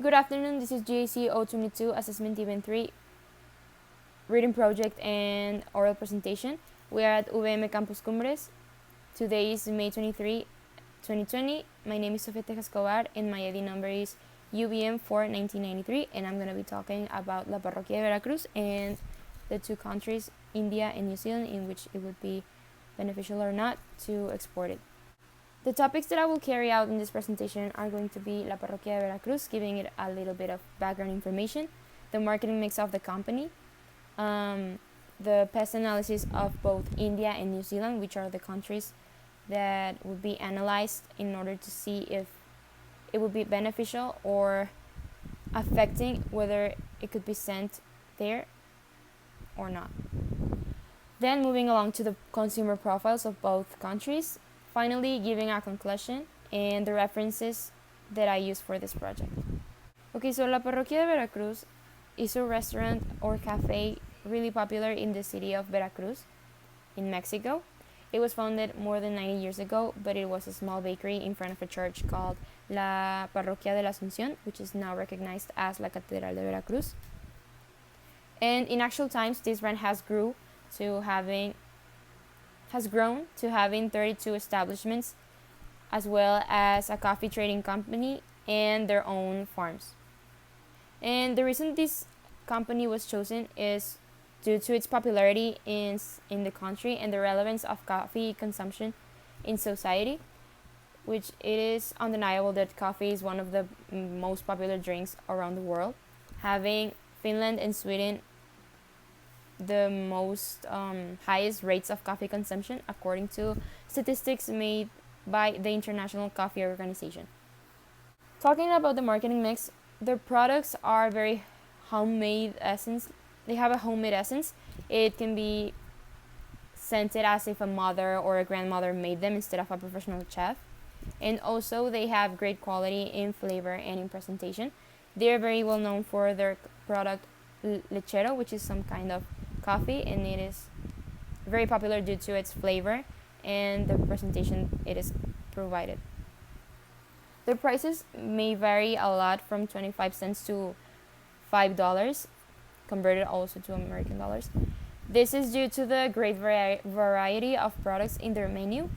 Good afternoon, this is GAC022 Assessment Event 3 Reading Project and Oral Presentation. We are at UVM Campus Cumbres. Today is May 23, 2020. My name is Sofia Escobar and my ID number is UVM41993, and I'm going to be talking about La Parroquia de Veracruz and the two countries, India and New Zealand, in which it would be beneficial or not to export it. The topics that I will carry out in this presentation are going to be La Parroquia de Veracruz, giving it a little bit of background information, the marketing mix of the company, the pest analysis of both India and New Zealand, which are the countries that would be analyzed in order to see if it would be beneficial or affecting whether it could be sent there or not. Then moving along to the consumer profiles of both countries. Finally, giving a conclusion and the references that I use for this project. Okay, so La Parroquia de Veracruz is a restaurant or cafe really popular in the city of Veracruz in Mexico. It was founded more than 90 years ago, but it was a small bakery in front of a church called La Parroquia de la Asunción, which is now recognized as La Catedral de Veracruz. And in actual times, this brand has grown to having 32 establishments, as well as a coffee trading company and their own farms. And the reason this company was chosen is due to its popularity in the country and the relevance of coffee consumption in society, which it is undeniable that coffee is one of the most popular drinks around the world, having Finland and Sweden the most highest rates of coffee consumption according to statistics made by the International Coffee Organization. Talking about the marketing mix, their products are very homemade essence. They have a homemade essence. It can be scented as if a mother or a grandmother made them instead of a professional chef. And also they have great quality in flavor and in presentation. They are very well known for their product lechero, which is some kind of coffee, and it is very popular due to its flavor and the presentation it is provided. The prices may vary a lot from 25 cents to $5, converted also to American dollars. This is due to the great variety of products in their menu.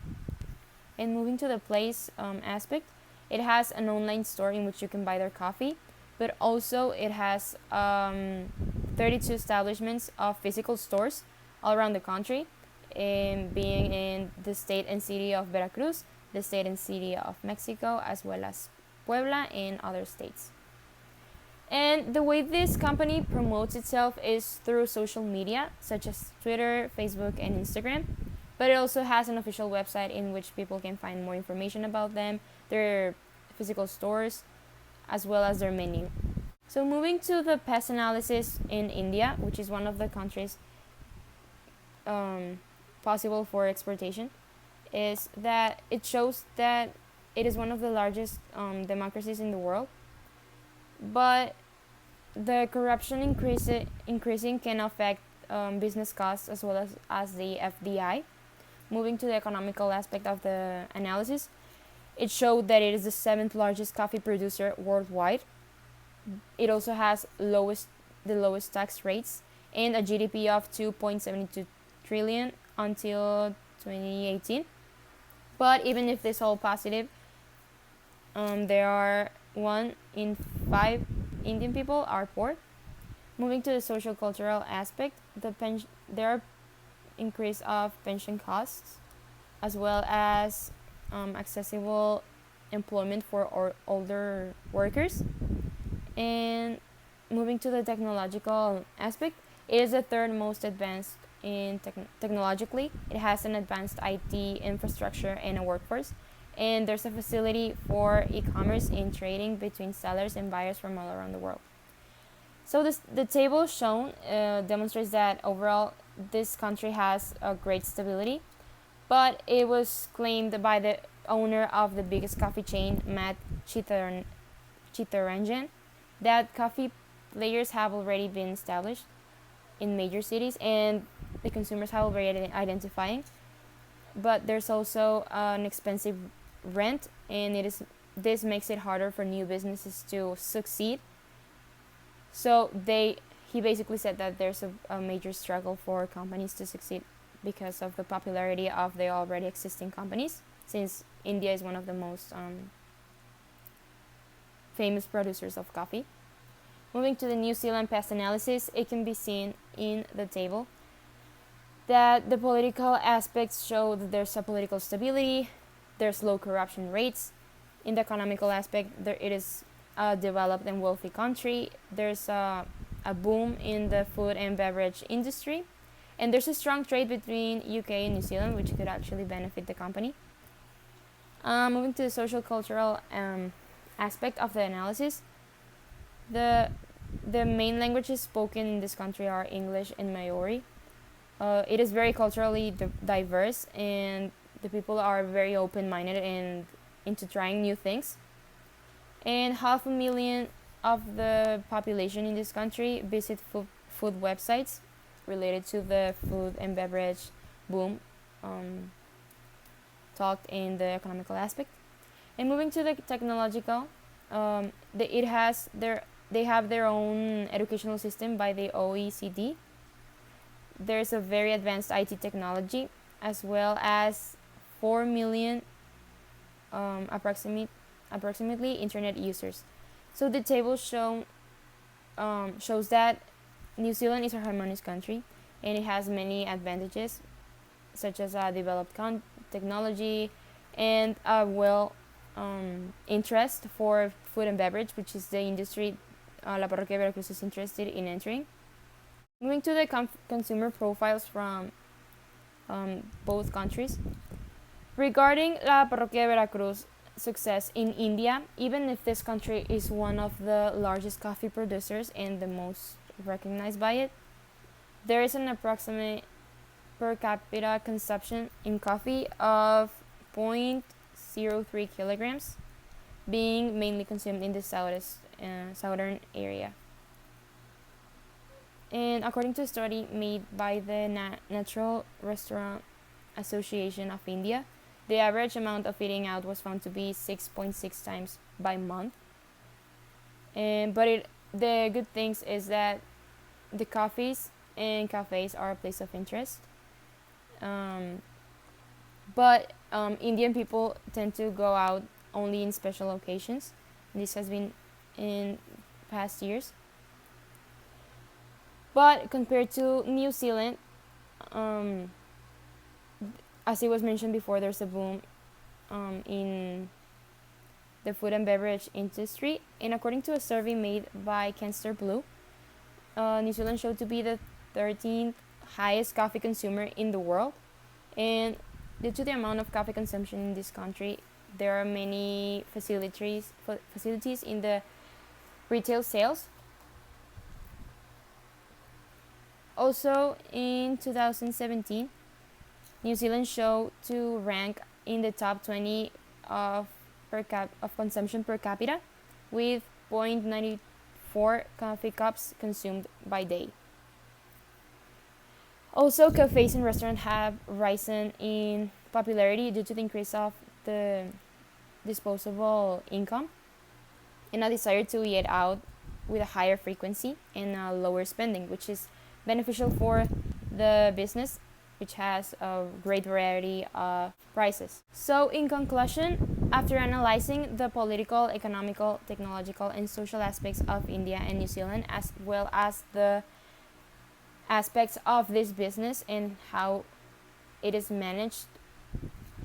And moving to the place aspect, it has an online store in which you can buy their coffee, but also it has 32 establishments of physical stores all around the country, being in the state and city of Veracruz, the state and city of Mexico, as well as Puebla and other states. And the way this company promotes itself is through social media, such as Twitter, Facebook, and Instagram. But it also has an official website in which people can find more information about them, their physical stores, as well as their menu. So moving to the pest analysis in India, which is one of the countries possible for exportation, is that it shows that it is one of the largest democracies in the world, but the corruption increasing can affect business costs as well as the FDI. Moving to the economical aspect of the analysis, it showed that it is the 7th largest coffee producer worldwide. It also has the lowest tax rates and a GDP of 2.72 trillion until 2018. But even if this is all positive, there are 1 in 5 Indian people are poor. Moving to the social cultural aspect, there are increase of pension costs, as well as accessible employment for older workers. And moving to the technological aspect, it is the 3rd most advanced in technologically. It has an advanced IT infrastructure and a workforce, and there's a facility for e-commerce and trading between sellers and buyers from all around the world. So the table shown demonstrates that overall this country has a great stability, but it was claimed by the owner of the biggest coffee chain, Matt Chitharanjan, that coffee players have already been established in major cities and the consumers have already identifying, but there's also an expensive rent, and it is this makes it harder for new businesses to succeed. So he basically said that there's a major struggle for companies to succeed because of the popularity of the already existing companies, since India is one of the most famous producers of coffee. Moving to the New Zealand past analysis, it can be seen in the table that the political aspects show that there's a political stability, there's low corruption rates. In the economical aspect, it is a developed and wealthy country. There's a boom in the food and beverage industry, and there's a strong trade between UK and New Zealand, which could actually benefit the company. Moving to the social cultural aspect of the analysis, the main languages spoken in this country are English and Maori. It is very culturally diverse, and the people are very open-minded and into trying new things. And 500,000 of the population in this country visit food websites related to the food and beverage boom talked in the economical aspect. And moving to the technological, they have their own educational system by the OECD. There's a very advanced IT technology, as well as 4 million approximately internet users. So the table shows that New Zealand is a harmonious country, and it has many advantages, such as a developed technology and a interest for food and beverage, which is the industry La Parroquia Veracruz is interested in entering. Moving to the consumer profiles from both countries. Regarding La Parroquia Veracruz success in India, even if this country is one of the largest coffee producers and the most recognized by it, there is an approximate per capita consumption in coffee of 0.03 kilograms, being mainly consumed in the southern area. And according to a study made by the Natural Restaurant Association of India, the average amount of eating out was found to be 6.6 times by month. But the good things is that the coffees and cafes are a place of interest. But Indian people tend to go out only in special occasions. This has been in past years. But compared to New Zealand, as it was mentioned before, there's a boom in the food and beverage industry. And according to a survey made by Cancer Blue, New Zealand showed to be the 13th highest coffee consumer in the world. And due to the amount of coffee consumption in this country, there are many facilities in the retail sales. Also, in 2017, New Zealand showed to rank in the top 20 of consumption per capita, with 0.94 coffee cups consumed by day. Also, cafes and restaurants have risen in popularity due to the increase of the disposable income and a desire to eat out with a higher frequency and a lower spending, which is beneficial for the business, which has a great variety of prices. So in conclusion, after analyzing the political, economical, technological, and social aspects of India and New Zealand, as well as the aspects of this business and how it has managed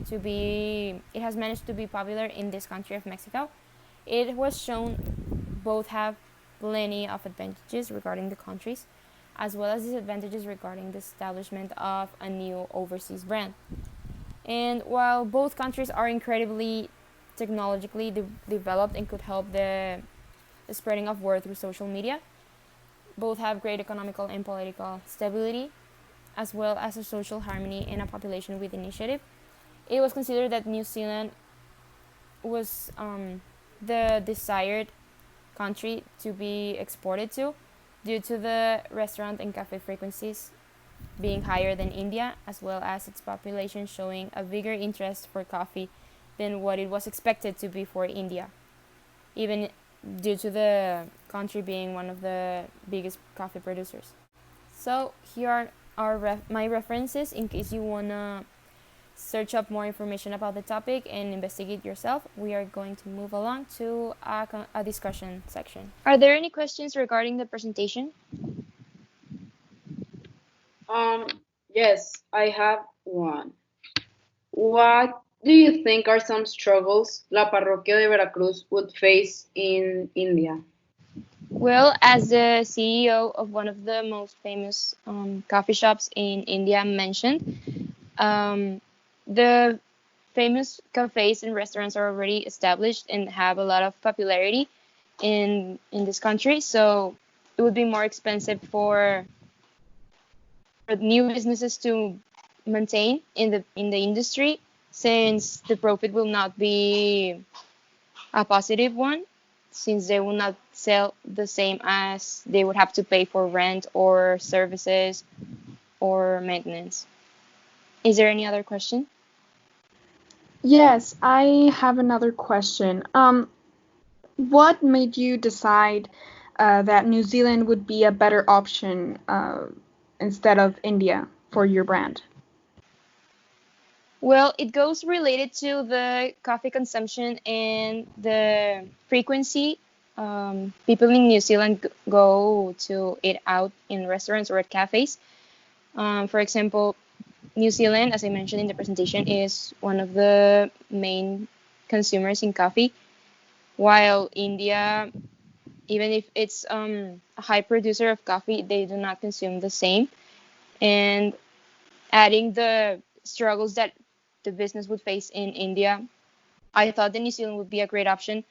to be popular in this country of Mexico, it was shown both have plenty of advantages regarding the countries, as well as disadvantages regarding the establishment of a new overseas brand. And while both countries are incredibly technologically developed and could help the spreading of word through social media, both have great economical and political stability, as well as a social harmony and a population with initiative. It was considered that New Zealand was the desired country to be exported to, due to the restaurant and cafe frequencies being higher than India, as well as its population showing a bigger interest for coffee than what it was expected to be for India, even due to the country being one of the biggest coffee producers. So here are my references in case you wanna search up more information about the topic and investigate yourself. We are going to move along to a discussion section. Are there any questions regarding the presentation? Yes, I have one. What do you think are some struggles La Parroquia de Veracruz would face in India? Well, as the CEO of one of the most famous coffee shops in India mentioned, the famous cafes and restaurants are already established and have a lot of popularity in this country. So it would be more expensive for new businesses to maintain in the industry, since the profit will not be a positive one, since they will not sell the same as they would have to pay for rent or services or maintenance. Is there any other question? Yes, I have another question. What made you decide that New Zealand would be a better option instead of India for your brand? Well, it goes related to the coffee consumption and the frequency. People in New Zealand go to eat out in restaurants or at cafes. For example, New Zealand, as I mentioned in the presentation, is one of the main consumers in coffee, while India, even if it's a high producer of coffee, they do not consume the same. And adding the struggles that the business would face in India, I thought that New Zealand would be a great option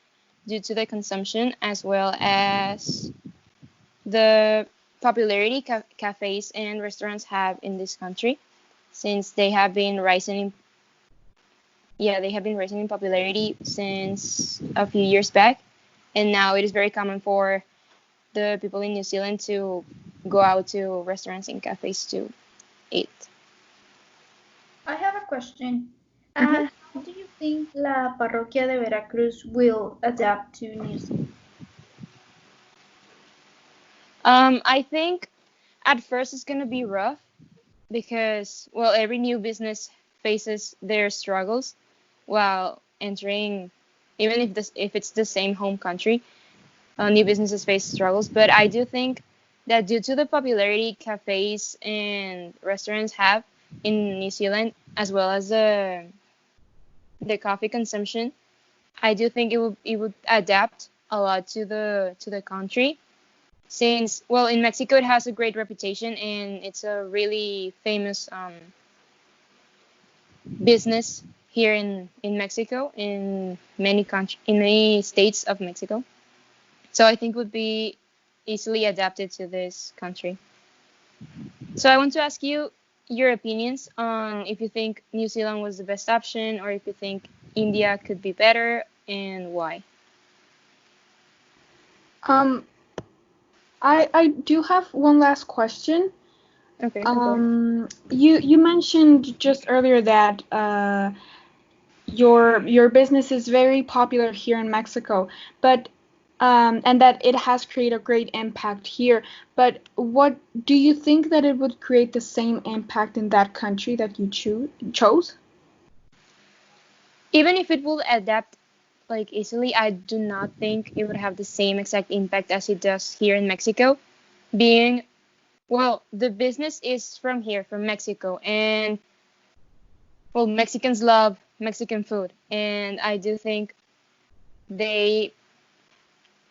due to the consumption as well as the popularity cafes and restaurants have in this country, since they have been rising in popularity since a few years back, and now it is very common for the people in New Zealand to go out to restaurants and cafes to eat. I have a question. How do you think La Parroquia de Veracruz will adapt to New Zealand? I think at first it's gonna be rough because, well, every new business faces their struggles while entering, even if it's the same home country. New businesses face struggles, but I do think that due to the popularity cafes and restaurants have in New Zealand, as well as the coffee consumption, I do think it would adapt a lot to the country, since, well, in Mexico it has a great reputation and it's a really famous business here in Mexico, in many states of Mexico. So I think would be easily adapted to this country. So I want to ask you your opinions on if you think New Zealand was the best option or if you think India could be better and why. I do have one last question. Okay. You mentioned just earlier that your business is very popular here in Mexico, but and that it has created a great impact here. But what do you think that it would create the same impact in that country that you chose? Even if it will adapt like easily, I do not think it would have the same exact impact as it does here in Mexico. Being, well, the business is from here, from Mexico, and, well, Mexicans love Mexican food, and I do think they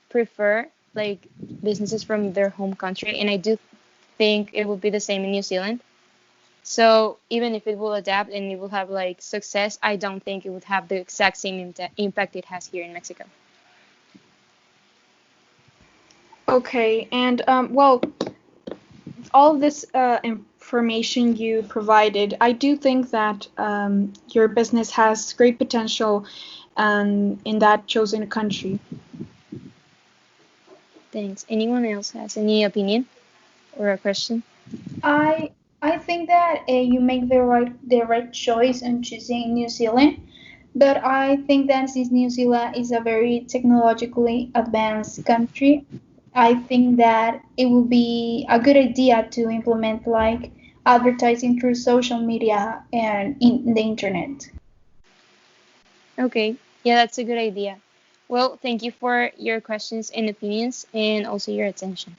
prefer like businesses from their home country, and I do think it will be the same in New Zealand. So even if it will adapt and it will have like success, I don't think it would have the exact same impact it has here in Mexico. Okay, and well, all of this information you provided, I do think that your business has great potential in that chosen country. Thanks. Anyone else has any opinion or a question? I think that you make the right choice in choosing New Zealand But I think that since New Zealand is a very technologically advanced country, I think that it would be a good idea to implement like advertising through social media and in the internet. Okay, yeah, that's a good idea. Well, thank you for your questions and opinions and also your attention.